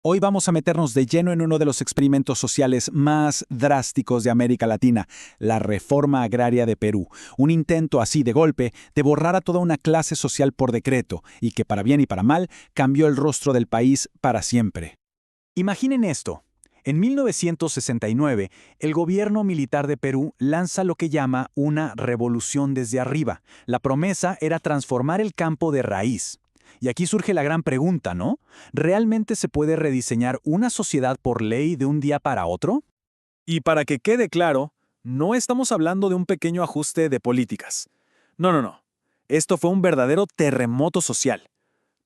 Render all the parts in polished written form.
Hoy vamos a meternos de lleno en uno de los experimentos sociales más drásticos de América Latina, la reforma agraria de Perú. Un intento así de golpe de borrar a toda una clase social por decreto y que para bien y para mal cambió el rostro del país para siempre. Imaginen esto. En 1969, el gobierno militar de Perú lanza lo que llama una revolución desde arriba. La promesa era transformar el campo de raíz. Y aquí surge la gran pregunta, ¿no? ¿Realmente se puede rediseñar una sociedad por ley de un día para otro? Y para que quede claro, no estamos hablando de un pequeño ajuste de políticas. No, no, no. Esto fue un verdadero terremoto social.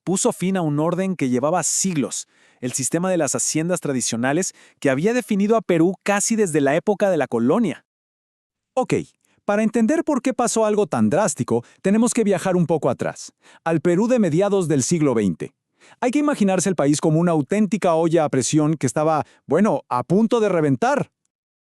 Puso fin a un orden que llevaba siglos, el sistema de las haciendas tradicionales que había definido a Perú casi desde la época de la colonia. Ok, para entender por qué pasó algo tan drástico, tenemos que viajar un poco atrás, al Perú de mediados del siglo XX. Hay que imaginarse el país como una auténtica olla a presión que estaba, bueno, a punto de reventar.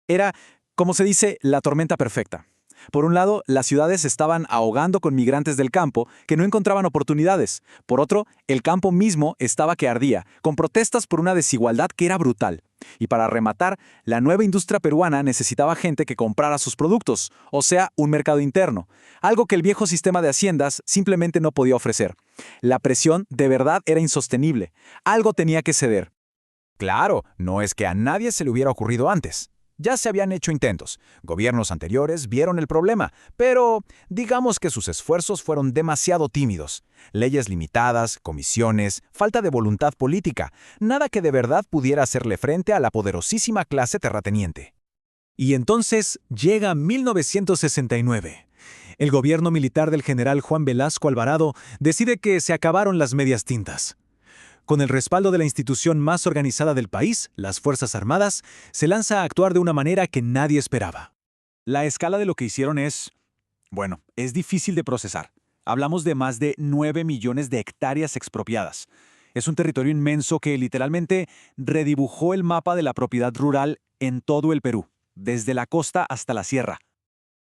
Era, como se dice, la tormenta perfecta. Por un lado, las ciudades estaban ahogando con migrantes del campo que no encontraban oportunidades. Por otro, el campo mismo estaba que ardía, con protestas por una desigualdad que era brutal. Y para rematar, la nueva industria peruana necesitaba gente que comprara sus productos, o sea, un mercado interno, algo que el viejo sistema de haciendas simplemente no podía ofrecer. La presión de verdad era insostenible. Algo tenía que ceder. Claro, no es que a nadie se le hubiera ocurrido antes. Ya se habían hecho intentos. Gobiernos anteriores vieron el problema, pero digamos que sus esfuerzos fueron demasiado tímidos. Leyes limitadas, comisiones, falta de voluntad política, nada que de verdad pudiera hacerle frente a la poderosísima clase terrateniente. Y entonces llega 1969. El gobierno militar del general Juan Velasco Alvarado decide que se acabaron las medias tintas. Con el respaldo de la institución más organizada del país, las Fuerzas Armadas, se lanza a actuar de una manera que nadie esperaba. La escala de lo que hicieron es difícil de procesar. Hablamos de más de 9 millones de hectáreas expropiadas. Es un territorio inmenso que literalmente redibujó el mapa de la propiedad rural en todo el Perú, desde la costa hasta la sierra.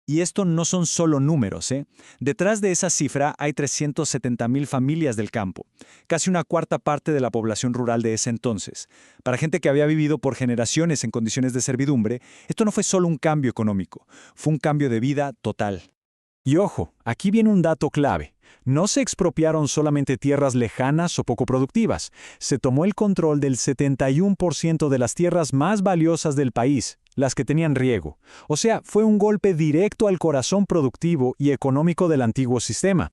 Y esto no son solo números, ¿eh? Detrás de esa cifra hay 370,000 familias del campo, casi una cuarta parte de la población rural de ese entonces. Para gente que había vivido por generaciones en condiciones de servidumbre, esto no fue solo un cambio económico, fue un cambio de vida total. Y ojo, aquí viene un dato clave. No se expropiaron solamente tierras lejanas o poco productivas, se tomó el control del 71% de las tierras más valiosas del país, las que tenían riego. O sea, fue un golpe directo al corazón productivo y económico del antiguo sistema.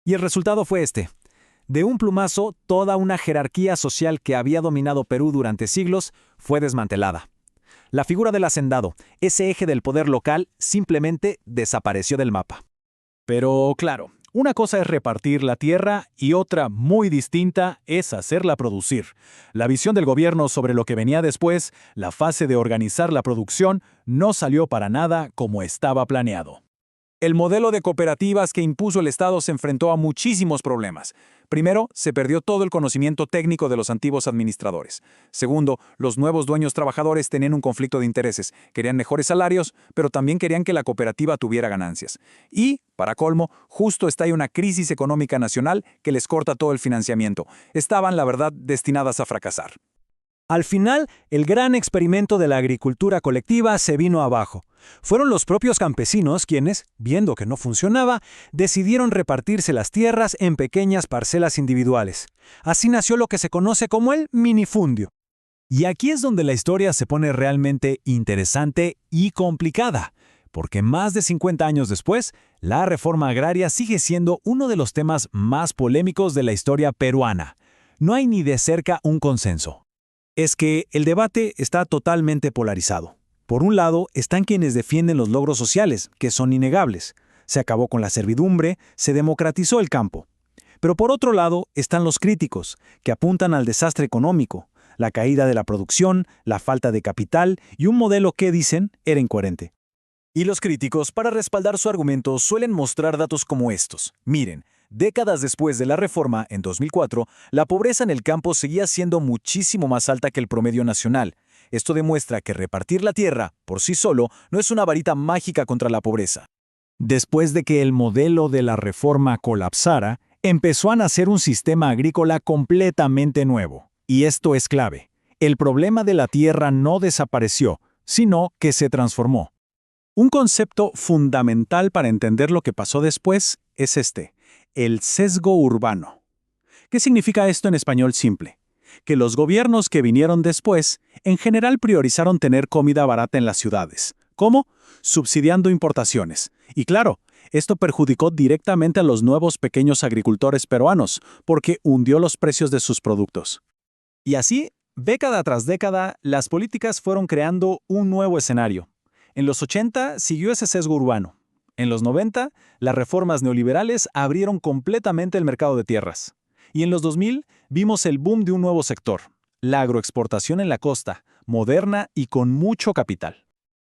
Y el resultado fue este. De un plumazo, toda una jerarquía social que había dominado Perú durante siglos fue desmantelada. La figura del hacendado, ese eje del poder local, simplemente desapareció del mapa. Pero claro, una cosa es repartir la tierra y otra, muy distinta, es hacerla producir. La visión del gobierno sobre lo que venía después, la fase de organizar la producción, no salió para nada como estaba planeado. El modelo de cooperativas que impuso el Estado se enfrentó a muchísimos problemas. Primero, se perdió todo el conocimiento técnico de los antiguos administradores. Segundo, los nuevos dueños trabajadores tenían un conflicto de intereses. Querían mejores salarios, pero también querían que la cooperativa tuviera ganancias. Y, para colmo, justo estalla una crisis económica nacional que les corta todo el financiamiento. Estaban, la verdad, destinadas a fracasar. Al final, el gran experimento de la agricultura colectiva se vino abajo. Fueron los propios campesinos quienes, viendo que no funcionaba, decidieron repartirse las tierras en pequeñas parcelas individuales. Así nació lo que se conoce como el minifundio. Y aquí es donde la historia se pone realmente interesante y complicada, porque más de 50 años después, la reforma agraria sigue siendo uno de los temas más polémicos de la historia peruana. No hay ni de cerca un consenso. Es que el debate está totalmente polarizado. Por un lado, están quienes defienden los logros sociales, que son innegables. Se acabó con la servidumbre, se democratizó el campo. Pero por otro lado, están los críticos, que apuntan al desastre económico, la caída de la producción, la falta de capital y un modelo que, dicen, era incoherente. Y los críticos, para respaldar su argumento, suelen mostrar datos como estos. Miren, décadas después de la reforma, en 2004, la pobreza en el campo seguía siendo muchísimo más alta que el promedio nacional. Esto demuestra que repartir la tierra, por sí solo, no es una varita mágica contra la pobreza. Después de que el modelo de la reforma colapsara, empezó a nacer un sistema agrícola completamente nuevo. Y esto es clave. El problema de la tierra no desapareció, sino que se transformó. Un concepto fundamental para entender lo que pasó después es el sesgo urbano. ¿Qué significa esto en español simple? Que los gobiernos que vinieron después, en general priorizaron tener comida barata en las ciudades. ¿Cómo? Subsidiando importaciones. Y claro, esto perjudicó directamente a los nuevos pequeños agricultores peruanos, porque hundió los precios de sus productos. Y así, década tras década, las políticas fueron creando un nuevo escenario. En los 80 siguió ese sesgo urbano. En los 90, las reformas neoliberales abrieron completamente el mercado de tierras. Y en los 2000 vimos el boom de un nuevo sector, la agroexportación en la costa, moderna y con mucho capital.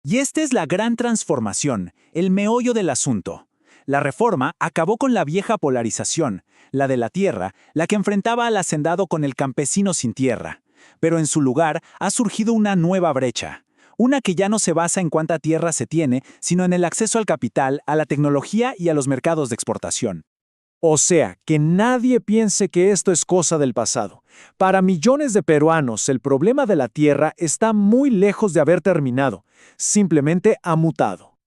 Y esta es la gran transformación, el meollo del asunto. La reforma acabó con la vieja polarización, la de la tierra, la que enfrentaba al hacendado con el campesino sin tierra. Pero en su lugar ha surgido una nueva brecha. Una que ya no se basa en cuánta tierra se tiene, sino en el acceso al capital, a la tecnología y a los mercados de exportación. O sea, que nadie piense que esto es cosa del pasado. Para millones de peruanos, el problema de la tierra está muy lejos de haber terminado. Simplemente ha mutado.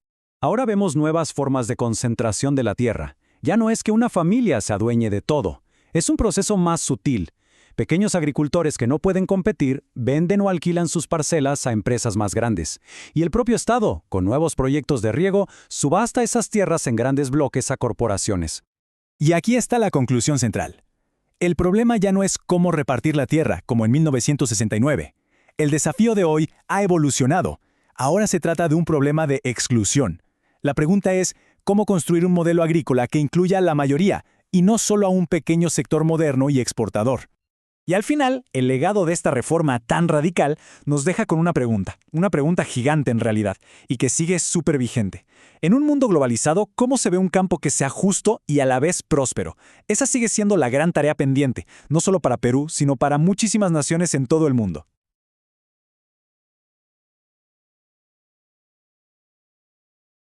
Ahora vemos nuevas formas de concentración de la tierra. Ya no es que una familia se adueñe de todo. Es un proceso más sutil. Pequeños agricultores que no pueden competir venden o alquilan sus parcelas a empresas más grandes. Y el propio Estado, con nuevos proyectos de riego, subasta esas tierras en grandes bloques a corporaciones. Y aquí está la conclusión central. El problema ya no es cómo repartir la tierra, como en 1969. El desafío de hoy ha evolucionado. Ahora se trata de un problema de exclusión. La pregunta es, ¿cómo construir un modelo agrícola que incluya a la mayoría, y no solo a un pequeño sector moderno y exportador? Y al final, el legado de esta reforma tan radical nos deja con una pregunta gigante en realidad, y que sigue súper vigente. En un mundo globalizado, ¿cómo se ve un campo que sea justo y a la vez próspero? Esa sigue siendo la gran tarea pendiente, no solo para Perú, sino para muchísimas naciones en todo el mundo.